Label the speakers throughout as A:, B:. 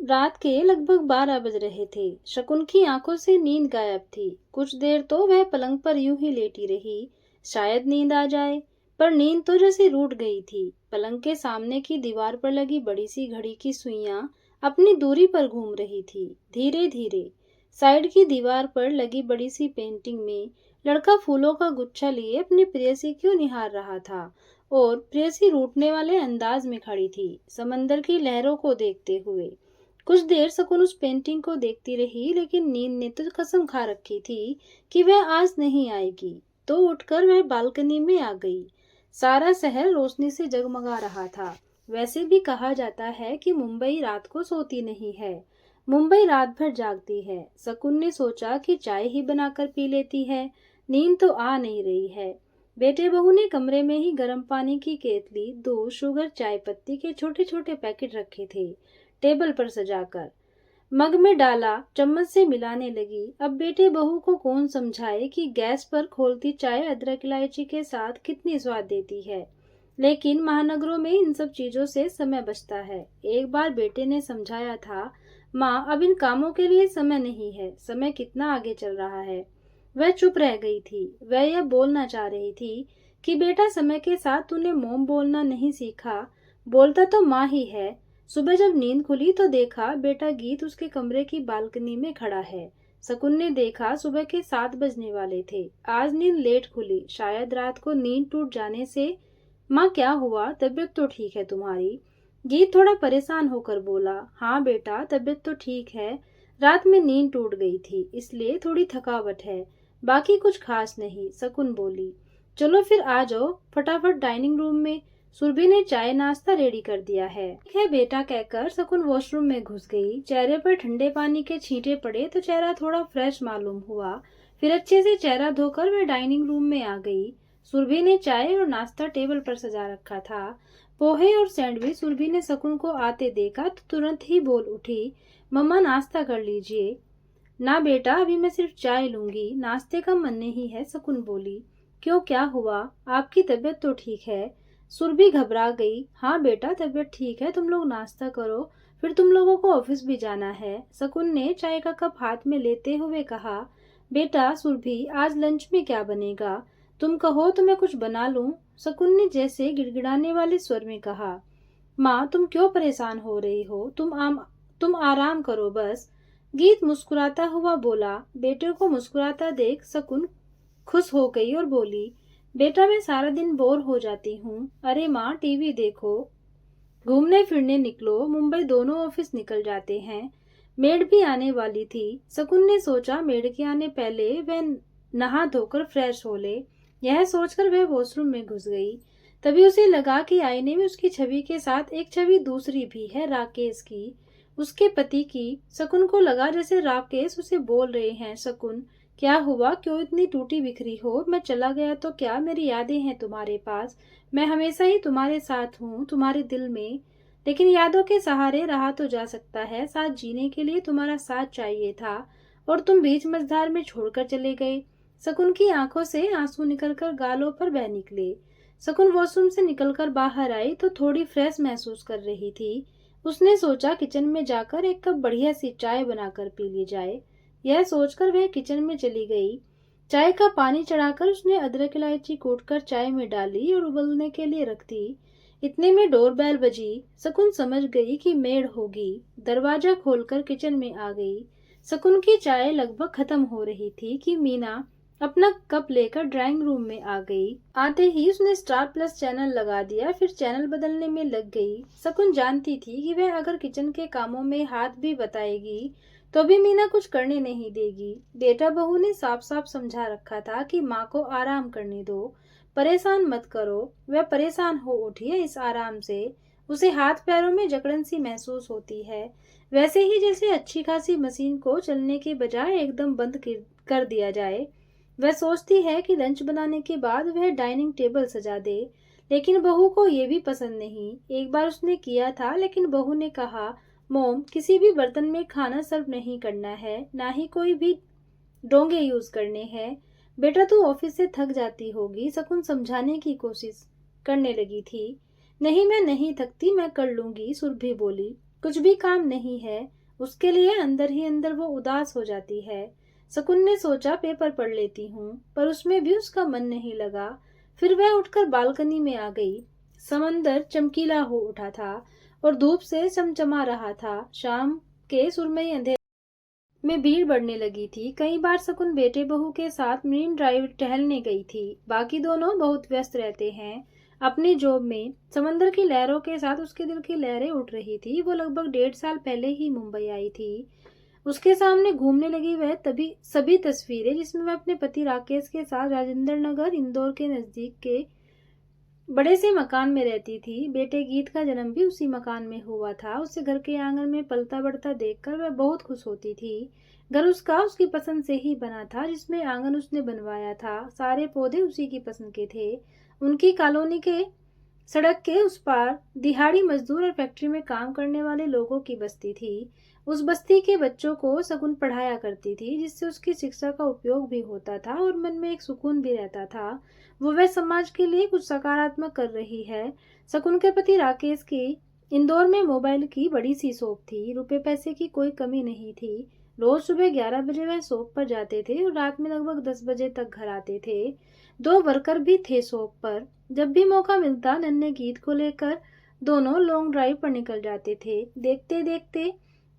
A: रात के लगभग 12 बज रहे थे। शकुन की आंखों से नींद गायब थी। कुछ देर तो वह पलंग पर यूं ही लेटी रही, शायद नींद आ जाए। पर नींद तो जैसे रूठ गई थी। पलंग के सामने की दीवार पर लगी बड़ी सी घड़ी की सुइयां अपनी दूरी पर घूम रही थी, धीरे धीरे। साइड की दीवार पर लगी बड़ी सी पेंटिंग में लड़का फूलों का गुच्छा लिए अपनी प्रेयसी को निहार रहा था, और प्रेयसी रूठने वाले अंदाज में खड़ी थी, समंदर की लहरों को देखते हुए। कुछ देर शकुन उस पेंटिंग को देखती रही, लेकिन नींद ने तो कसम खा रखी थी कि वह आज नहीं आएगी। तो उठकर वह बालकनी में आ गई। सारा शहर रोशनी से जगमगा रहा था। वैसे भी कहा जाता है कि मुंबई रात को सोती नहीं है, मुंबई रात भर जागती है। शकुन ने सोचा कि चाय ही बनाकर पी लेती है, नींद तो आ नहीं रही है। बेटे बहू ने कमरे में ही गर्म पानी की केतली, दूध, शुगर, चाय पत्ती के छोटे छोटे पैकेट रखे थे, टेबल पर सजाकर। मग में डाला, चम्मच से मिलाने लगी। अब बेटे बहू को कौन समझाए कि गैस पर खोलती चाय अदरक इलायची के साथ कितनी स्वाद देती है। लेकिन महानगरों में इन सब चीजों से समय बचता है। एक बार बेटे ने समझाया था, माँ अब इन कामों के लिए समय नहीं है, समय कितना आगे चल रहा है। वह चुप रह गई थी। वह यह बोलना चाह रही थी कि बेटा, समय के साथ तूने मोम बोलना नहीं सीखा, बोलता तो माँ ही है। सुबह जब नींद खुली तो देखा बेटा गीत उसके कमरे की बालकनी में खड़ा है। शकुन ने देखा सुबह के 7 बजने वाले थे। आज नींद लेट खुली, शायद रात को नींद टूट जाने से। माँ क्या हुआ, तबीयत तो ठीक है तुम्हारी? गीत थोड़ा परेशान होकर बोला। हाँ बेटा, तबीयत तो ठीक है, रात में नींद टूट गई थी, इसलिए थोड़ी थकावट है, बाकी कुछ खास नहीं, शकुन बोली। चलो फिर आ जाओ फटाफट डाइनिंग रूम में, सुरभि ने चाय नाश्ता रेडी कर दिया है। ठीक है बेटा, कहकर शकुन वॉशरूम में घुस गई। चेहरे पर ठंडे पानी के छींटे पड़े तो चेहरा थोड़ा फ्रेश मालूम हुआ। फिर अच्छे से चेहरा धोकर वह डाइनिंग रूम में आ गई। सुरभि ने चाय और नाश्ता टेबल पर सजा रखा था, पोहे और सैंडविच। सुरभि ने शकुन को आते देखा तो तुरंत ही बोल उठी, मम्मा नाश्ता कर लीजिए। ना बेटा, अभी मैं सिर्फ चाय लूंगी, नाश्ते का मन नहीं है, शकुन बोली। क्यों, क्या हुआ? आपकी तबीयत तो ठीक है? सुरभि घबरा गई। हाँ बेटा, तबीयत ठीक है, तुम लोग नाश्ता करो, फिर तुम लोगों को ऑफिस भी जाना है, शकुन ने चाय का कप हाथ में लेते हुए कहा। बेटा सुरभि, आज लंच में क्या बनेगा? तुम कहो तो मैं कुछ बना लूं, शकुन ने जैसे गिड़गिड़ाने वाले स्वर में कहा। माँ, तुम क्यों परेशान हो रही हो? तुम आराम करो बस, गीत मुस्कुराता हुआ बोला। बेटे को मुस्कुराता देख शकुन खुश हो गई और बोली, बेटा मैं सारा दिन बोर हो जाती हूँ। अरे माँ, टीवी देखो, घूमने फिरने निकलो, मुंबई दोनों ऑफिस निकल जाते हैं। मेड भी आने वाली थी। शकुन ने सोचा मेड के आने पहले वह नहा धोकर फ्रेश हो ले। यह सोचकर वह वॉशरूम में घुस गई। तभी उसे लगा कि आईने में उसकी छवि के साथ एक छवि दूसरी भी है, राकेश की, उसके पति की। शकुन को लगा जैसे राकेश उसे बोल रहे हैं, शकुन क्या हुआ, क्यों इतनी टूटी बिखरी हो? मैं चला गया तो क्या, मेरी यादें हैं तुम्हारे पास, मैं हमेशा ही तुम्हारे साथ हूँ, तुम्हारे दिल में। लेकिन यादों के सहारे रहा तो जा सकता है, साथ जीने के लिए तुम्हारा साथ चाहिए था, और तुम बीच मझधार में छोड़कर चले गए। शकुन की आंखों से आंसू निकलकर गालों पर बह निकले। शकुन वॉशरूम से निकलकर बाहर आई तो थोड़ी फ्रेश महसूस कर रही थी। उसने सोचा किचन में जाकर एक कप बढ़िया सी चाय बनाकर पी ली जाए। यह सोचकर वह किचन में चली गई। चाय का पानी चढ़ाकर उसने अदरक इलायची कूटकर चाय में डाली और उबलने के लिए रख दी। इतने में डोरबेल बजी। शकुन समझ गई कि मेड होगी। दरवाजा खोलकर किचन में आ गई। शकुन की चाय लगभग खत्म हो रही थी कि मीना अपना कप लेकर ड्राइंग रूम में आ गई। आते ही उसने स्टार प्लस चैनल लगा दिया, फिर चैनल बदलने में लग गई। शकुन जानती थी कि वह अगर किचन के कामों में हाथ भी बताएगी तो भी मीना कुछ करने नहीं देगी। बेटा बहू ने साफ साफ समझा रखा था कि माँ को आराम करने दो, परेशान मत करो। वह परेशान हो उठी है इस आराम से। उसे हाथ पैरों में जकड़न सी महसूस होती है, वैसे ही जैसे अच्छी खासी मशीन को चलने के बजाय एकदम बंद कर दिया जाए। वह सोचती है कि लंच बनाने के बाद वह डाइनिंग टेबल सजा दे, लेकिन बहू को ये भी पसंद नहीं। एक बार उसने किया था, लेकिन बहू ने कहा, मोम, किसी भी बर्तन में खाना सर्व नहीं करना है, ना ही कोई भी डोंगे यूज करने हैं। बेटा तू ऑफिस से थक जाती होगी, शकुन समझाने की कोशिश करने लगी थी। नहीं, मैं नहीं थकती, मैं कर लूंगी, सुरभि बोली। कुछ भी काम नहीं है, उसके लिए अंदर ही अंदर वो उदास हो जाती है। शकुन ने सोचा पेपर पढ़ लेती हूँ, पर उसमें भी उसका मन नहीं लगा। फिर वह उठकर बालकनी में आ गई। समंदर चमकीला हो उठा था और धूप से चमचमा रहा था। शाम के सुरमई अंधेरे में भीड़ बढ़ने लगी थी। कई बार शकुन बेटे बहू के साथ मरीन ड्राइव टहलने गई थी। बाकी दोनों बहुत व्यस्त रहते हैं अपनी जॉब में। समंदर की लहरों के साथ उसके दिल की लहरें उठ रही थी। वो लगभग 1.5 साल पहले ही मुंबई आई थी। उसके सामने घूमने लगी वह तभी सभी तस्वीरें जिसमें वह अपने पति राकेश के साथ राजेंद्र नगर इंदौर के नजदीक के बड़े से मकान में रहती थी। बेटे गीत का जन्म भी उसी मकान में हुआ था। उसे घर के आंगन में पलता बढ़ता देखकर वह बहुत खुश होती थी। घर उसका उसकी पसंद से ही बना था। जिसमें आंगन उसने बनवाया था, सारे पौधे उसी की पसंद के थे। उनकी कॉलोनी के सड़क के उस पार दिहाड़ी मजदूर और फैक्ट्री में काम करने वाले लोगों की बस्ती थी। उस बस्ती के बच्चों को शकुन पढ़ाया करती थी, जिससे उसकी शिक्षा का उपयोग भी होता था और मन में एक सुकून भी रहता था। वो वह समाज के लिए कुछ सकारात्मक कर रही है। शकुन के पति राकेश की इंदौर में मोबाइल की बड़ी सी शॉप थी। रुपए पैसे की कोई कमी नहीं थी। रोज सुबह 11 बजे वह शॉप पर जाते थे और रात में लगभग 10 बजे तक घर आते थे। 2 वर्कर भी थे शॉप पर। जब भी मौका मिलता नन्हे गीत को लेकर दोनों लॉन्ग ड्राइव पर निकल जाते थे। देखते देखते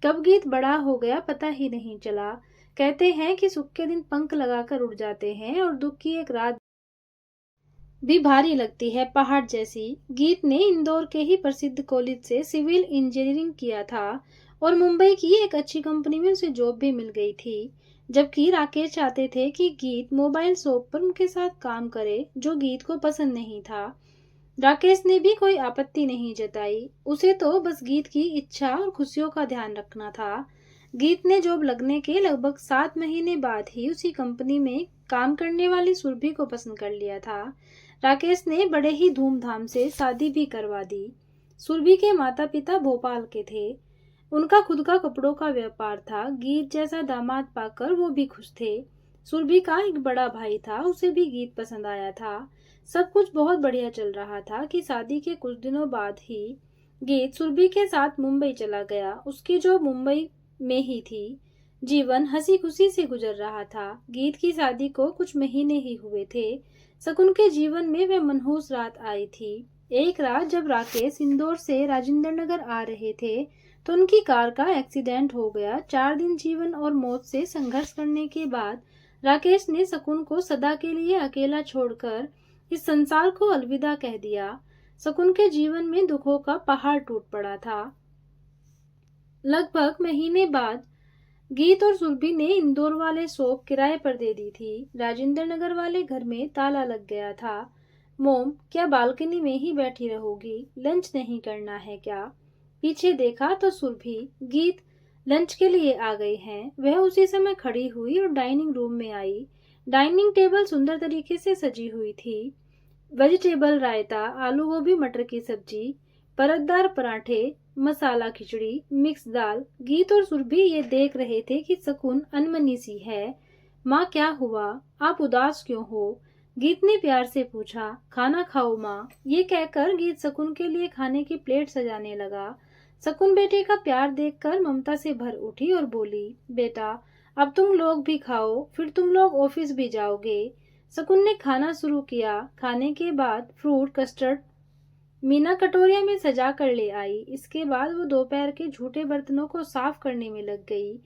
A: कब गीत बड़ा हो गया पता ही नहीं चला। कहते हैं कि सुख के दिन पंख लगाकर उड़ जाते हैं और दुख की एक रात भी भारी लगती है पहाड़ जैसी। गीत ने इंदौर के ही प्रसिद्ध कॉलेज से सिविल इंजीनियरिंग किया था और मुंबई की एक अच्छी कंपनी में उसे जॉब भी मिल गई थी। जबकि राकेश चाहते थे कि गीत मोबाइल शॉप पर उनके साथ काम करे, जो गीत को पसंद नहीं था। राकेश ने भी कोई आपत्ति नहीं जताई। उसे तो बस गीत की इच्छा और खुशियों का ध्यान रखना था। गीत ने जॉब लगने के लगभग 7 महीने बाद ही उसी कंपनी में काम करने वाली सुरभि को पसंद कर लिया था। राकेश ने बड़े ही धूमधाम से शादी भी करवा दी। सुरभि के माता पिता भोपाल के थे। उनका खुद का कपड़ों का व्यापार था। गीत जैसा दामाद पाकर वो भी खुश थे। सुरभि का एक बड़ा भाई था, उसे भी गीत पसंद आया था। सब कुछ बहुत बढ़िया चल रहा था कि शादी के कुछ दिनों बाद ही गीत सुरभि के साथ मुंबई चला गया। उसकी जो मुंबई में ही थी। जीवन हंसी खुशी से गुजर रहा था। गीत की शादी को कुछ महीने ही हुए थे। शकुन के जीवन में वह मनहूस रात आई थी। एक रात जब राकेश इंदौर से राजेंद्र नगर आ रहे थे तो उनकी कार का एक्सीडेंट हो गया। 4 दिन जीवन और मौत से संघर्ष करने के बाद राकेश ने शकुन को सदा के लिए अकेला छोड़कर इस संसार को अलविदा कह दिया। शकुन के जीवन में दुखों का पहाड़ टूट पड़ा था। लगभग महीने बाद गीत और सुरभि ने इंदौर वाले शॉप किराए पर दे दी थी। राजेंद्र नगर वाले घर में ताला लग गया था। मोम, क्या बालकनी में ही बैठी रहोगी? लंच नहीं करना है क्या? पीछे देखा तो सुरभि, गीत लंच के लिए आ गए हैं। वह उसी समय खड़ी हुई और डाइनिंग रूम में आई। डाइनिंग टेबल सुंदर तरीके से सजी हुई थी। वेजिटेबल रायता, आलू गोभी मटर की सब्जी, परतदार पराठे, मसाला खिचड़ी, मिक्स दाल। गीत और सुरभि ये देख रहे थे कि शकुन अनमनी सी है। माँ, क्या हुआ? आप उदास क्यों हो? गीत ने प्यार से पूछा। खाना खाओ माँ। ये कहकर गीत शकुन के लिए खाने की प्लेट सजाने लगा। शकुन बेटे का प्यार देखकर ममता से भर उठी और बोली, बेटा, अब तुम लोग भी खाओ, फिर तुम लोग ऑफिस भी जाओगे। शकुन ने खाना शुरू किया। खाने के बाद फ्रूट कस्टर्ड मीना कटोरिया में सजा कर ले आई। इसके बाद वो दोपहर के झूठे बर्तनों को साफ करने में लग गई।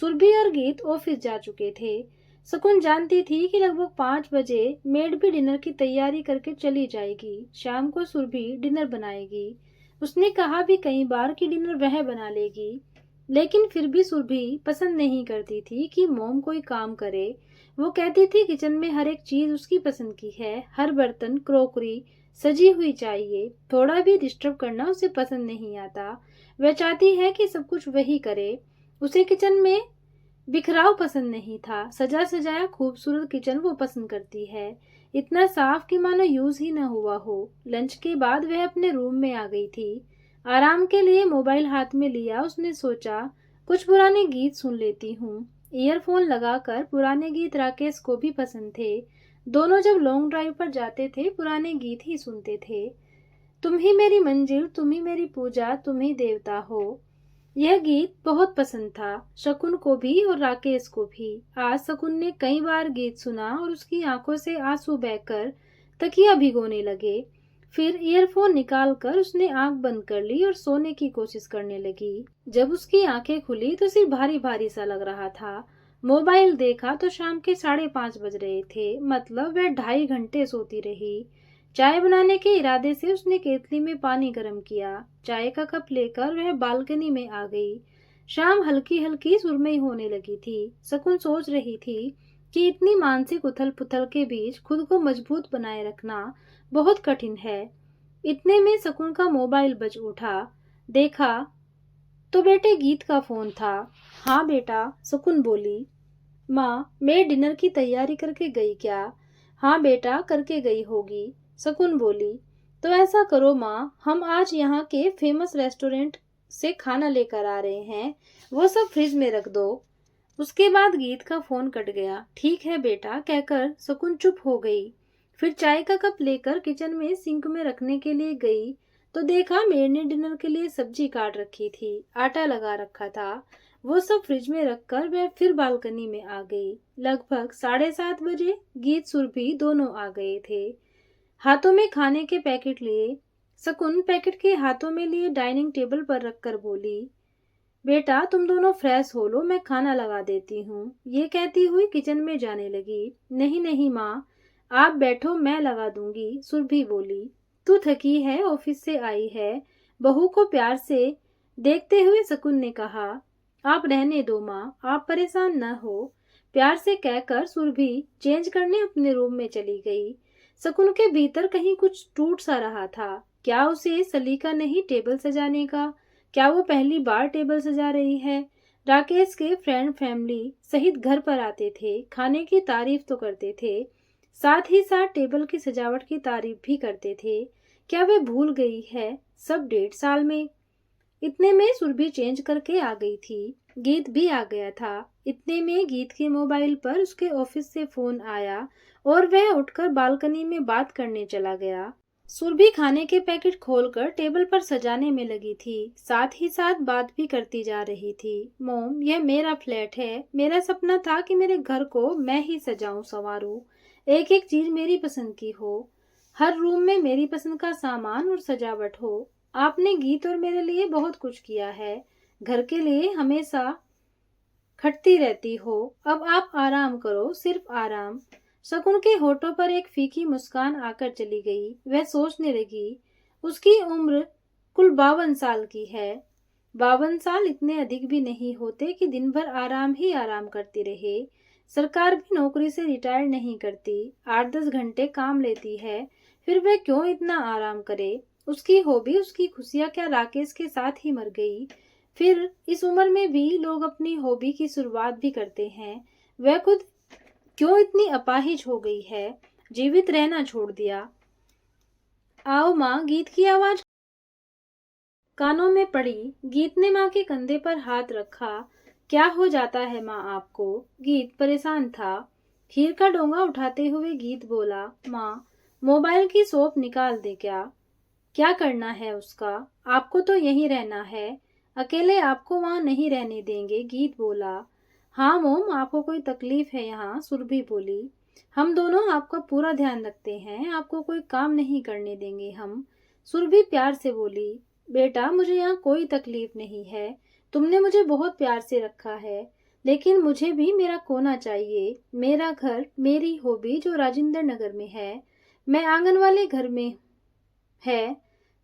A: सुरभि और गीत ऑफिस जा चुके थे। शकुन जानती थी कि लगभग 5 बजे मेड भी डिनर की तैयारी करके चली जाएगी। शाम को सुरभि डिनर बनाएगी। उसने कहा भी कई बार कि डिनर वह बना लेगी, लेकिन फिर भी सुरभि पसंद नहीं करती थी कि मोम कोई काम करे। वो कहती थी किचन में हर एक चीज उसकी पसंद की है। हर बर्तन, क्रोकरी सजी हुई चाहिए। थोड़ा भी डिस्टर्ब करना उसे पसंद नहीं आता। वह चाहती है कि सब कुछ वही करे। उसे किचन में बिखराव पसंद नहीं था। सजा सजाया खूबसूरत किचन वो पसंद करती है। इतना साफ कि मानो यूज ही न हुआ हो। लंच के बाद वह अपने रूम में आ गई थी। आराम के लिए मोबाइल हाथ में लिया। उसने सोचा कुछ पुराने गीत सुन लेती हूँ। ईयरफोन लगाकर पुराने गीत राकेश को भी पसंद थे। दोनों जब लॉन्ग ड्राइव पर जाते थे पुराने गीत ही सुनते थे। तुम ही मेरी मंजिल, तुम ही मेरी पूजा, तुम ही देवता हो। यह गीत बहुत पसंद था, शकुन को भी और राकेश को भी। आज शकुन ने कई बार गीत सुना और उसकी आंखों से आंसू बहकर तकिया भिगोने लगे। फिर ईयरफोन निकालकर उसने आंख बंद कर ली और सोने की कोशिश करने लगी। जब उसकी आंखें खुली तो सिर भारी भारी सा लग रहा था। मोबाइल देखा तो शाम के 5:30 बज रहे थे, मतलब वह 2.5 घंटे सोती रही। चाय बनाने के इरादे से उसने केतली में पानी गर्म किया। चाय का कप लेकर वह बालकनी में आ गई। शाम हल्की हल्की सुरमई होने लगी थी। शकुन सोच रही थी कि इतनी मानसिक उथल पुथल के बीच खुद को मजबूत बनाए रखना बहुत कठिन है। इतने में शकुन का मोबाइल बज उठा। देखा तो बेटे गीत का फोन था। हाँ बेटा, शकुन बोली। माँ, मैं डिनर की तैयारी करके गई क्या? हाँ बेटा, करके गई होगी, शकुन बोली। तो ऐसा करो माँ, हम आज यहाँ के फेमस रेस्टोरेंट से खाना लेकर आ रहे हैं, वो सब फ्रिज में रख दो। उसके बाद गीत का फोन कट गया। ठीक है बेटा कहकर शकुन चुप हो गई। फिर चाय का कप लेकर किचन में सिंक में रखने के लिए गई तो देखा मेड ने डिनर के लिए सब्जी काट रखी थी, आटा लगा रखा था। वो सब फ्रिज में रखकर वह फिर बालकनी में आ गई। लगभग 7:30 बजे गीत सुरभि दोनों आ गए थे, हाथों में खाने के पैकेट लिए। शकुन पैकेट के हाथों में लिए डाइनिंग टेबल पर रखकर बोली, बेटा तुम दोनों फ्रेश हो लो, मैं खाना लगा देती हूँ। ये कहती हुई किचन में जाने लगी। नहीं नहीं माँ, आप बैठो, मैं लगा दूंगी, सुरभि बोली। तू थकी है, ऑफिस से आई है, बहू को प्यार से देखते हुए शकुन ने कहा। आप रहने दो माँ, आप परेशान न हो, प्यार से कहकर सुरभि चेंज करने अपने रूम में चली गई। शकुन के भीतर कहीं कुछ टूट सा रहा था। क्या उसे सलीका नहीं टेबल सजाने का? क्या वो पहली बार टेबल सजा रही है? राकेश के फ्रेंड फैमिली सहित घर पर आते थे, खाने की तारीफ तो करते थे, साथ ही साथ टेबल की सजावट की तारीफ भी करते थे। क्या वे भूल गई है सब 1.5 साल में? इतने में सुरभि चेंज करके आ गई थी। गीत भी आ गया था। इतने में गीत के मोबाइल पर उसके ऑफिस से फोन आया और वह उठकर बालकनी में बात करने चला गया। सुरभि खाने के पैकेट खोलकर टेबल पर सजाने में लगी थी, साथ ही साथ बात भी करती जा रही थी। मोम, यह मेरा फ्लैट है, मेरा सपना था कि मेरे घर को मैं ही सजाऊं संवारूं, एक एक चीज मेरी पसंद की हो, हर रूम में मेरी पसंद का सामान और सजावट हो। आपने गीत और मेरे लिए बहुत कुछ किया है, घर के लिए हमेशा खटती रहती हो। अब आप आराम करो, सिर्फ आराम। शकुन के होठों पर एक फीकी मुस्कान आकर चली गई। वह सोचने लगी, उसकी उम्र कुल 52 साल की है। 52 साल इतने अधिक भी नहीं होते कि दिन भर आराम ही आराम करती रहे। सरकार भी नौकरी से रिटायर नहीं करती, 8-10 घंटे काम लेती है, फिर वह क्यों इतना आराम करे? उसकी हॉबी, उसकी खुशियां क्या राकेश के साथ ही मर गई? फिर इस उम्र में भी लोग अपनी हॉबी की शुरुआत भी करते हैं, वह खुद क्यों इतनी अपाहिज हो गई है, जीवित रहना छोड़ दिया। आओ माँ, गीत की आवाज कानों में पड़ी। गीत ने माँ के कंधे पर हाथ रखा। क्या हो जाता है माँ आपको? गीत परेशान था। खीर का डोंगा उठाते हुए गीत बोला, माँ मोबाइल की सोप निकाल दे। क्या करना है उसका? आपको तो यहीं रहना है, अकेले आपको वहां नहीं रहने देंगे, गीत बोला। हाँ मोम, आपको कोई तकलीफ है यहाँ? सुरभि बोली। हम दोनों आपका पूरा ध्यान रखते हैं, आपको कोई काम नहीं करने देंगे हम, सुरभि प्यार से बोली। बेटा मुझे यहाँ कोई तकलीफ नहीं है, तुमने मुझे बहुत प्यार से रखा है, लेकिन मुझे भी मेरा कोना चाहिए, मेरा घर, मेरी हॉबी जो राजेंद्र नगर में है, मैं आंगन वाले घर में है।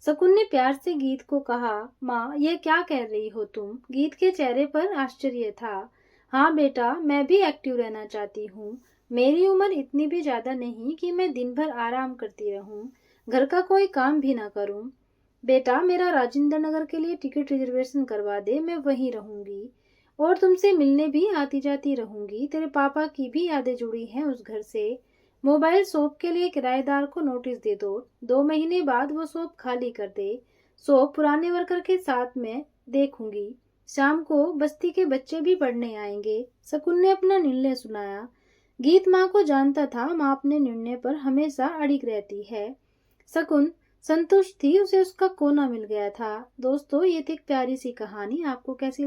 A: शकुन ने प्यार से गीत को कहा। माँ, ये क्या कह रही हो तुम? गीत के चेहरे पर आश्चर्य था। हाँ बेटा, मैं भी एक्टिव रहना चाहती हूँ, मेरी उम्र इतनी भी ज्यादा नहीं कि मैं दिन भर आराम करती रहूं, घर का कोई काम भी ना करूं। बेटा मेरा राजेंद्र नगर के लिए टिकट रिजर्वेशन करवा दे, मैं वहीं रहूंगी और तुमसे मिलने भी आती जाती रहूंगी। तेरे पापा की भी यादें जुड़ी हैं उस घर से। मोबाइल शॉप के लिए किराएदार को नोटिस दे दो, 2 महीने बाद वो शॉप खाली कर दे। शॉप पुराने वर्कर के साथ में देखूंगी। शाम को बस्ती के बच्चे भी पढ़ने आएंगे। शकुन ने अपना निर्णय सुनाया। गीत माँ को जानता था, माँ अपने निर्णय पर हमेशा अड़िग रहती है। शकुन संतुष्ट थी, उसे उसका कोना मिल गया था। दोस्तों, ये थी एक प्यारी सी कहानी। आपको कैसी